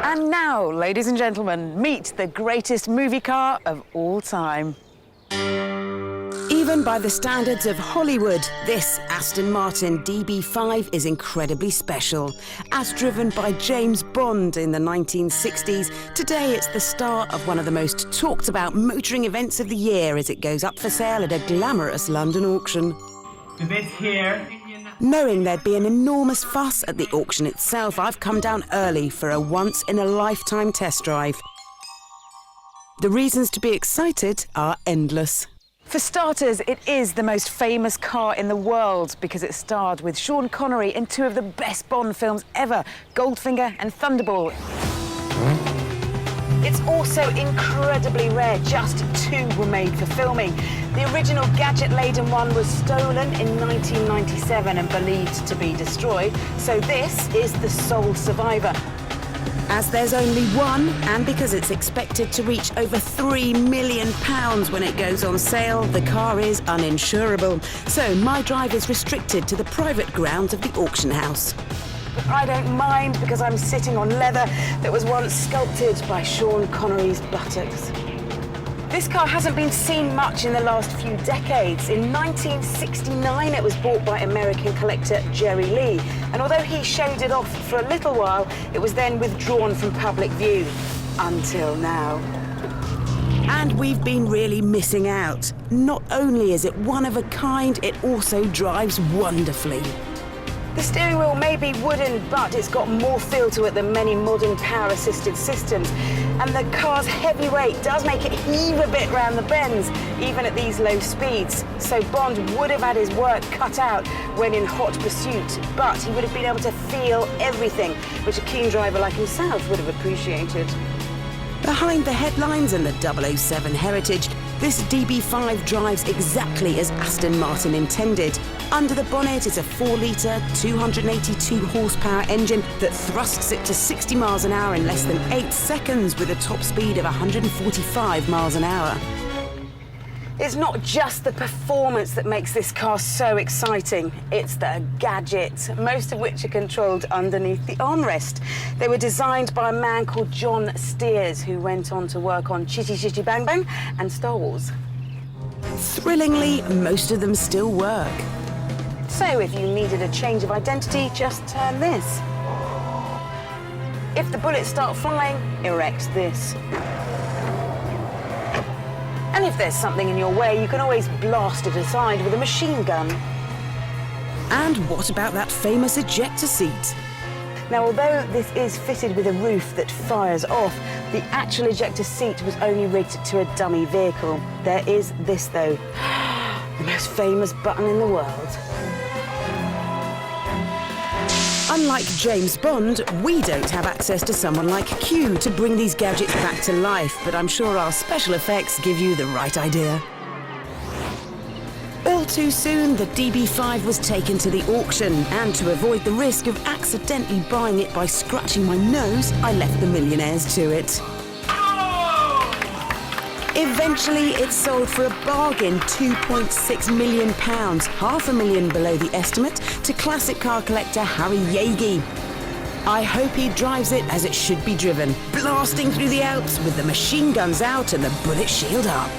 And now, ladies and gentlemen, meet the greatest movie car of all time. Even by the standards of Hollywood, this Aston Martin DB5 is incredibly special. As driven by James Bond in the 1960s, today it's the star of one of the most talked about motoring events of the year as it goes up for sale at a glamorous London auction. The bit here. Knowing there'd be an enormous fuss at the auction itself, I've come down early for a once-in-a-lifetime test drive. The reasons to be excited are endless. For starters, it is the most famous car in the world because it starred with Sean Connery in two of the best Bond films ever, Goldfinger and Thunderball. It's also incredibly rare, just two were made for filming. The original gadget-laden one was stolen in 1997 and believed to be destroyed, so this is the sole survivor. As there's only one, and because it's expected to reach over £3 million when it goes on sale, the car is uninsurable. So my drive is restricted to the private grounds of the auction house. But I don't mind because I'm sitting on leather that was once sculpted by Sean Connery's buttocks. This car hasn't been seen much in the last few decades. In 1969, it was bought by American collector Jerry Lee, and although he showed it off for a little while, it was then withdrawn from public view. Until now. And we've been really missing out. Not only is it one of a kind, it also drives wonderfully. The steering wheel may be wooden, but it's got more feel to it than many modern power-assisted systems. And the car's heavy weight does make it heave a bit round the bends, even at these low speeds. So Bond would have had his work cut out when in hot pursuit, but he would have been able to feel everything, which a keen driver like himself would have appreciated. Behind the headlines and the 007 heritage, this DB5 drives exactly as Aston Martin intended. Under the bonnet is a 4-litre, 282-horsepower engine that thrusts it to 60 miles an hour in less than 8 seconds with a top speed of 145 miles an hour. It's not just the performance that makes this car so exciting, it's the gadgets, most of which are controlled underneath the armrest. They were designed by a man called John Steers, who went on to work on Chitty Chitty Bang Bang and Star Wars. Thrillingly, most of them still work. So if you needed a change of identity, just turn this. If the bullets start flying, erect this. And if there's something in your way, you can always blast it aside with a machine gun. And what about that famous ejector seat? Now, although this is fitted with a roof that fires off, the actual ejector seat was only rigged to a dummy vehicle. There is this, though, the most famous button in the world. Unlike James Bond, we don't have access to someone like Q to bring these gadgets back to life, but I'm sure our special effects give you the right idea. All too soon, the DB5 was taken to the auction, and to avoid the risk of accidentally buying it by scratching my nose, I left the millionaires to it. Eventually, it sold for a bargain, £2.6 million, $500,000 below the estimate, to classic car collector Harry Yagi. I hope he drives it as it should be driven, blasting through the Alps with the machine guns out and the bullet shield up.